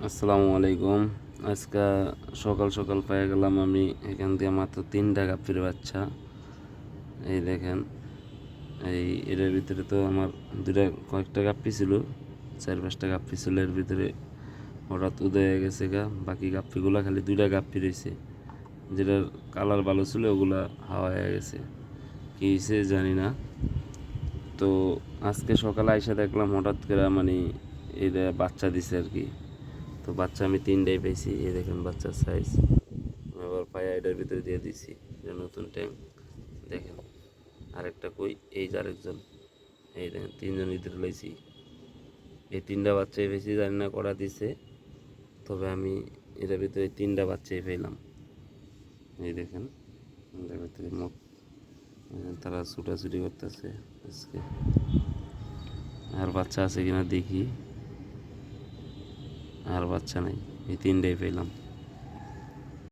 আসসালামু আলাইকুম। আজকে সকাল সকাল পেয়ে গেলাম আমি এখান থেকে মাত্র 3টা গাপ্পির বাচ্চা। এই দেখেন, এটার ভিতরে তো আমার কয়েকটা গাপ্পি ছিল, 4-5টা গাপ্পি ছিল। এর ভিতরে হঠাৎ উদয় হয়ে গেছে গা, বাকি গাপ্পিগুলা খালি 2টা গাপ্পি রয়েছে। যেটার কালার ভালো ছিল ওগুলা হাওয়া হয়ে গেছে, কী হয়েছে জানি না। তো আজকে সকালে আইসা দেখলাম হঠাৎ করে এটা বাচ্চা দিছে আর কি। তো বাচ্চা আমি 3টাই পেয়েছি। এই দেখেন বাচ্চার সাইজ। আবার পায়া এটার ভিতরে দিয়ে দিছি, এটা নতুন ট্যাঙ্ক। দেখেন আরেকটা কই, এই যে আরেকজন। এই দেখেন 3জন ভিতরে লইছি। এই 3টা বাচ্চাই পেয়েছি, জানি না করা দিছে, তবে আমি এটার ভিতরে 3টা বাচ্চাই পেলাম। এই দেখেন এটার ভিতরে মোট তারা ছুটাছুটি করতেছে আজকে। আর বাচ্চা আছে কিনা দেখি, আর বাচ্চা নাই, এই 3টাই পেলাম।